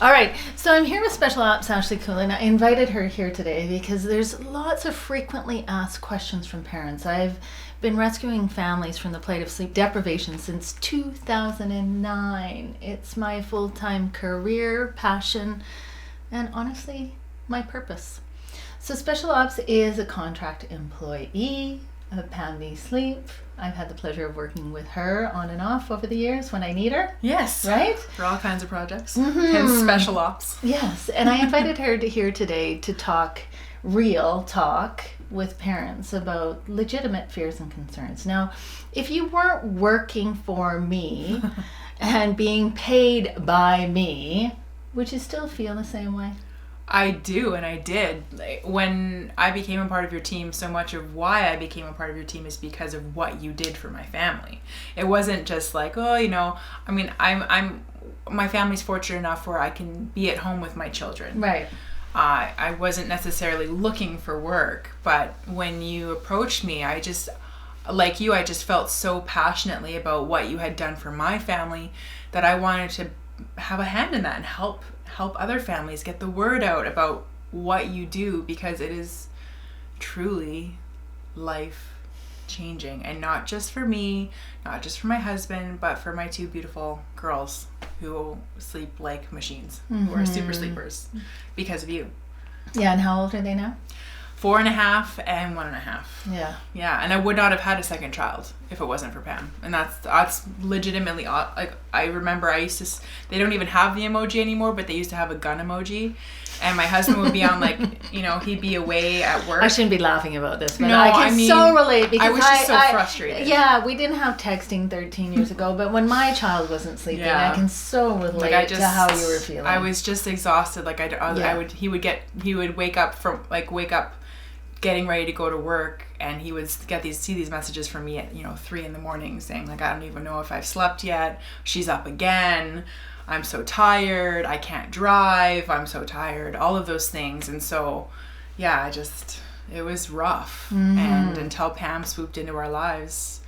All right, so I'm here with Special Ops Ashley Coolen. I invited her here today because there's lots of frequently asked questions from parents. I've been rescuing families from the plight of sleep deprivation since 2009. It's my full-time career, passion, and honestly, my purpose. So Special Ops is a contract employee of Pam Nease Sleep. I've had the pleasure of working with her on and off over the years when I need her. Yes. Right? For all kinds of projects. Hence Special Ops. Yes. And I invited her to here today to talk real talk with parents about legitimate fears and concerns. Now, if you weren't working for me and being paid by me, would you still feel the same way? I do, and I did. When I became a part of your team, so much of why I became a part of your team is because of what you did for my family. It wasn't just like, oh, you know, I mean, I'm my family's fortunate enough where I can be at home with my children. Right. I wasn't necessarily looking for work, but when you approached me, I just, like you, I just felt so passionately about what you had done for my family that I wanted to have a hand in that and help other families get the word out about what you do, because it is truly life changing, and not just for me, not just for my husband, but for my two beautiful girls who sleep like machines, who are super sleepers because of you. Yeah, and how old are they now? 4.5 and 1.5. Yeah, and I would not have had a second child if it wasn't for Pam, and that's legitimately, like, I remember I used to, they don't even have the emoji anymore, but they used to have a gun emoji, and my husband would be on, like, you know, he'd be away at work. I shouldn't be laughing about this, but no, I can so relate, because I was just so frustrated. Yeah, we didn't have texting 13 years ago, but when my child wasn't sleeping, I can so relate to how you were feeling. I was just exhausted. Like he would wake up getting ready to go to work, and he would see these messages from me at 3 a.m. saying, like, I don't even know if I've slept yet, she's up again, I'm so tired, I can't drive, I'm so tired, all of those things. And so it was rough. And until Pam swooped into our lives,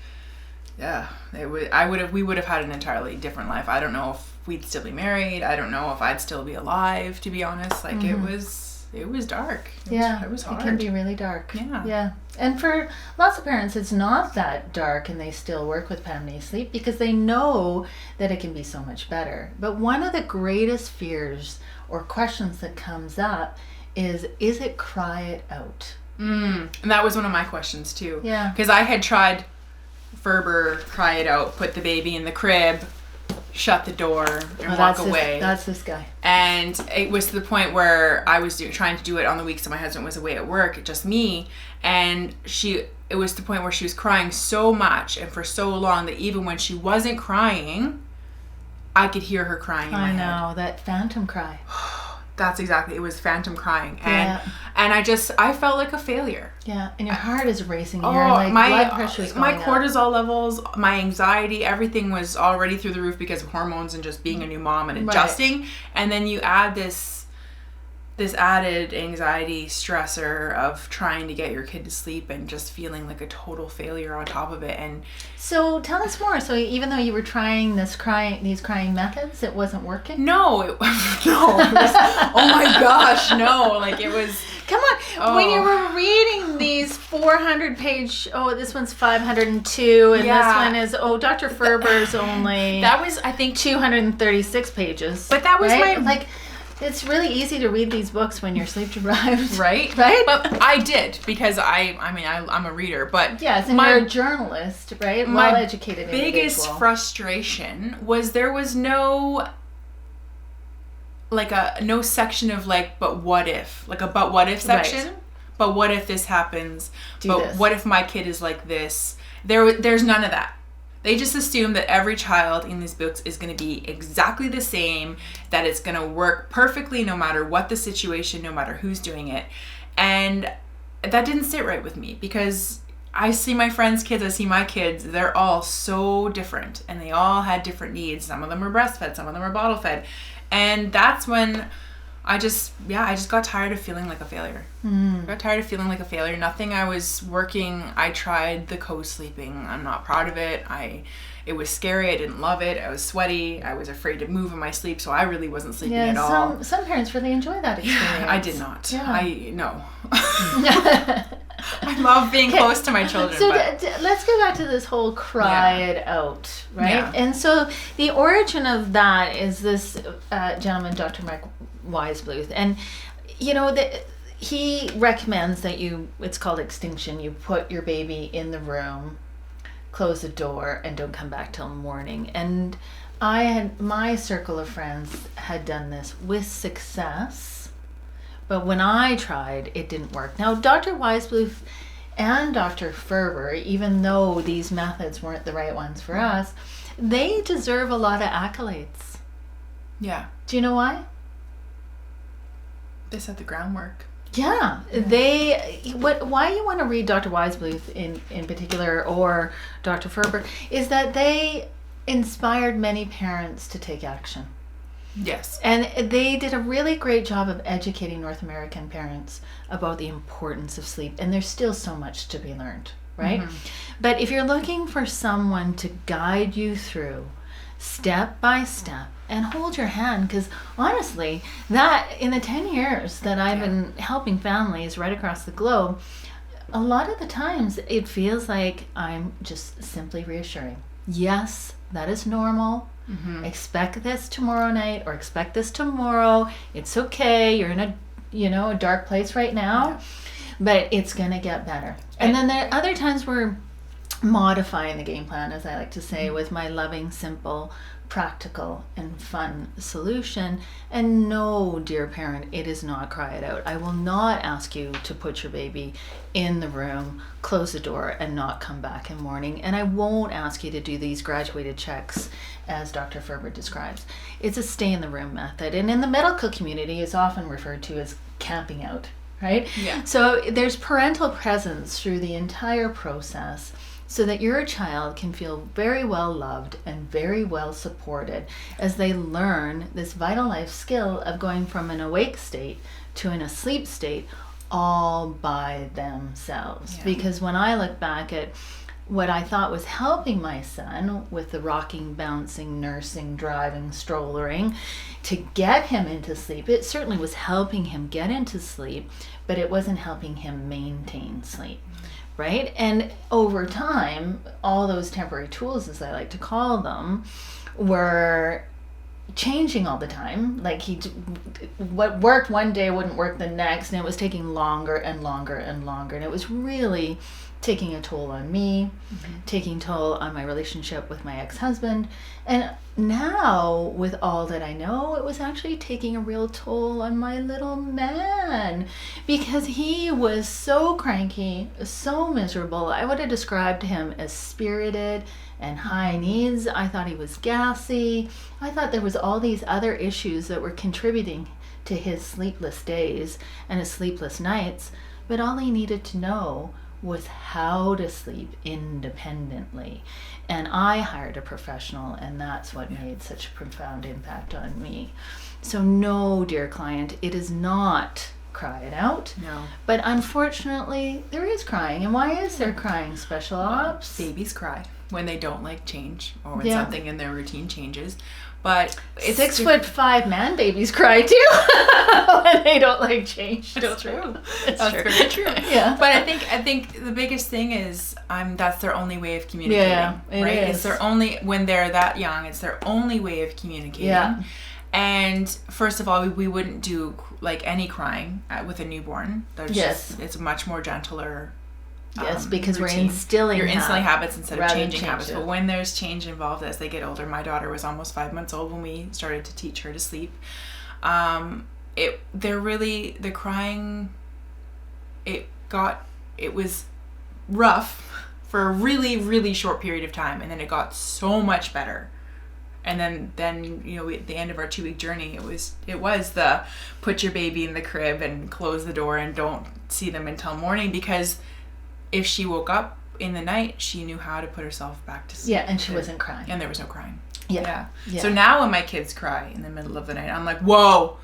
we would have had an entirely different life. I don't know if we'd still be married, I don't know if I'd still be alive, to be honest. Like, it was dark. It was hard. It can be really dark. Yeah. And for lots of parents, it's not that dark, and they still work with Pam Nease Sleep because they know that it can be so much better. But one of the greatest fears or questions that comes up is it cry it out? And that was one of my questions too. Yeah. Because I had tried Ferber, cry it out, put the baby in the crib, shut the door, and walk away. That's this guy. And it was to the point where I was trying to do it on the weeks that my husband was away at work, just me. And it was to the point where she was crying so much and for so long that even when she wasn't crying, I could hear her crying in my head. I know, that phantom cry. That's exactly, it was phantom crying. And I felt like a failure. Yeah, and your heart is racing. Blood pressure's going my up. cortisol levels, my anxiety, everything was already through the roof because of hormones and just being a new mom and adjusting. Right. And then you add this added anxiety stressor of trying to get your kid to sleep and just feeling like a total failure on top of it. And so tell us more. So even though you were trying these crying methods, it wasn't working? No. Oh my gosh, no. Like, it was... Come on. When you were reading these 400-page... Oh, this one's 502, and this one is... Oh, Dr. Ferber's only... That was, I think... 236 pages. But that was Like, it's really easy to read these books when you're sleep deprived. Right? But I did, because I'm a reader, but... Yes, and you're a journalist, right? Well-educated individual. My biggest frustration was there was no... no section of, like, but what if? Like a but what if section. Right. But what if this happens? What if my kid is like this? There's none of that. They just assume that every child in these books is going to be exactly the same, that it's going to work perfectly no matter what the situation, no matter who's doing it. And that didn't sit right with me, because I see my friends' kids, I see my kids, they're all so different, and they all had different needs. Some of them were breastfed, some of them were bottle fed. And that's when I just got tired of feeling like a failure. I got tired of feeling like a failure. Nothing I was working, I tried the co-sleeping. I'm not proud of it. It was scary. I didn't love it. I was sweaty. I was afraid to move in my sleep, so I really wasn't sleeping at all. Some parents really enjoy that experience. Yeah, I did not. No. I love being close to my children. So let's go back to this whole cry it out, right? Yeah. And so the origin of that is this gentleman, Dr. Mike Weisbluth, and he recommends that it's called extinction. You put your baby in the room, close the door, and don't come back till morning. And my circle of friends had done this with success, but when I tried, it didn't work. Now, Dr. Weisbluth and Dr. Ferber, even though these methods weren't the right ones for us, they deserve a lot of accolades. Yeah. Do you know why? They set the groundwork. Yeah, why you want to read Dr. Weisbluth in particular, or Dr. Ferber, is that they inspired many parents to take action. Yes. And they did a really great job of educating North American parents about the importance of sleep, and there's still so much to be learned, right? Mm-hmm. But if you're looking for someone to guide you through step by step and hold your hand, because honestly, that in the 10 years that I've been helping families right across the globe, a lot of the times it feels like I'm just simply reassuring. Yes, that is normal. Mm-hmm. Expect this tomorrow night, or expect this tomorrow. It's okay. You're in a dark place right now, but it's gonna get better. And then there are other times we're modifying the game plan, as I like to say, with my loving, simple, practical, and fun solution. And no, dear parent, it is not cry it out. I will not ask you to put your baby in the room, close the door, and not come back in the morning. And I won't ask you to do these graduated checks as Dr. Ferber describes. It's a stay in the room method. And in the medical community, it's often referred to as camping out, right? Yeah. So there's parental presence through the entire process, so that your child can feel very well loved and very well supported as they learn this vital life skill of going from an awake state to an asleep state all by themselves. Yeah. Because when I look back at what I thought was helping my son with the rocking, bouncing, nursing, driving, strollering to get him into sleep, it certainly was helping him get into sleep, but it wasn't helping him maintain sleep. Right? And over time, all those temporary tools, as I like to call them, were changing all the time. Like what worked one day wouldn't work the next, and it was taking longer and longer and longer. And it was really taking a toll on me, taking toll on my relationship with my ex-husband. And now, with all that I know, it was actually taking a real toll on my little man, because he was so cranky, so miserable. I would have described him as spirited and high needs. I thought he was gassy. I thought there was all these other issues that were contributing to his sleepless days and his sleepless nights. But all he needed to know was how to sleep independently. And I hired a professional, and that's what made such a profound impact on me. So no, dear client, it is not cry it out. No. But unfortunately, there is crying. And why is there crying, Special Ops? Babies cry when they don't like change, or when something in their routine changes. But it's 6'5" man babies cry too when they don't like change. It's true. That's very true. Yeah. But I think the biggest thing is that's their only way of communicating. Yeah, right? It's their only, when they're that young, it's their only way of communicating. Yeah. And first of all, we wouldn't do like any crying with a newborn. It's much more gentler. Yes, because routine. You're instilling habits instead of changing habits. It. But when there's change involved as they get older, my daughter was almost 5 months old when we started to teach her to sleep. The crying, it was rough for a really, really short period of time, and then it got so much better. And then at the end of our 2-week journey, it was the put your baby in the crib and close the door and don't see them until morning, because if she woke up in the night, she knew how to put herself back to sleep. Yeah, and she wasn't crying. And there was no crying. Yeah. So now when my kids cry in the middle of the night, I'm like, whoa,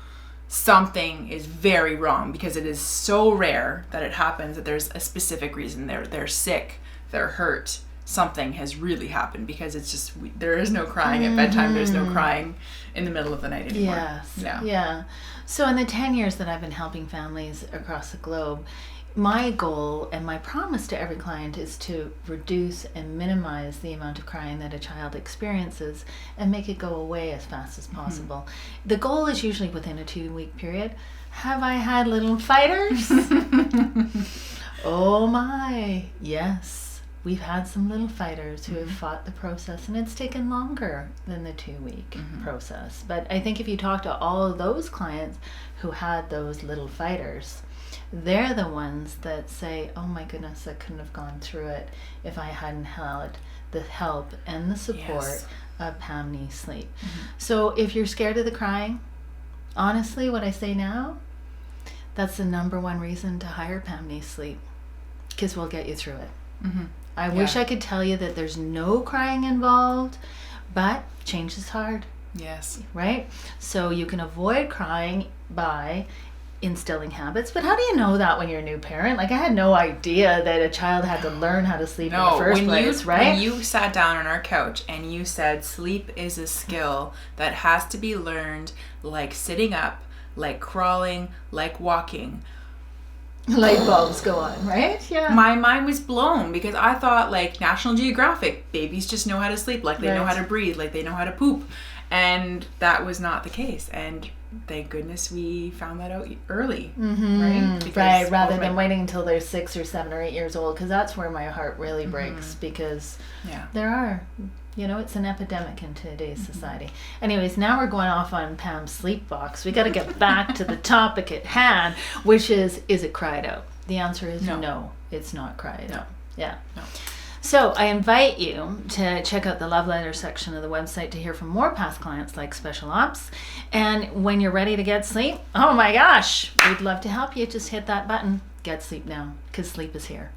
something is very wrong, because it is so rare that it happens, that there's a specific reason. They're sick, they're hurt, something has really happened, because it's just, there is no crying at bedtime. There's no crying in the middle of the night anymore. Yes. Yeah. So in the 10 years that I've been helping families across the globe, my goal and my promise to every client is to reduce and minimize the amount of crying that a child experiences and make it go away as fast as possible. The goal is usually within a 2-week period. Have I had little fighters? Oh my, yes. We've had some little fighters who have fought the process, and it's taken longer than the 2-week process. But I think if you talk to all of those clients who had those little fighters, they're the ones that say, oh my goodness, I couldn't have gone through it if I hadn't had the help and the support of Pam Nease Sleep. So if you're scared of the crying, honestly, what I say now, that's the number one reason to hire Pam Nease Sleep, because we'll get you through it. I wish I could tell you that there's no crying involved, but change is hard. Yes. Right? So you can avoid crying by instilling habits. But how do you know that when you're a new parent? Like, I had no idea that a child had to learn how to sleep in the first place, right? When you sat down on our couch and you said sleep is a skill that has to be learned, like sitting up, like crawling, like walking, light bulbs go on, right? Yeah. My mind was blown, because I thought, like, National Geographic, babies just know how to sleep, like they know how to breathe, like they know how to poop. And that was not the case. And thank goodness we found that out early, right? Because rather than waiting until they're 6 or 7 or 8 years old, because that's where my heart really breaks, because there are, it's an epidemic in today's society. Anyways, now we're going off on Pam's sleep box. We got to get back to the topic at hand, which is it cried out? The answer is no, it's not cried out. Yeah. No. So I invite you to check out the love letter section of the website to hear from more past clients like Special Ops. And when you're ready to get sleep, oh my gosh, we'd love to help you. Just hit that button, get sleep now, because sleep is here.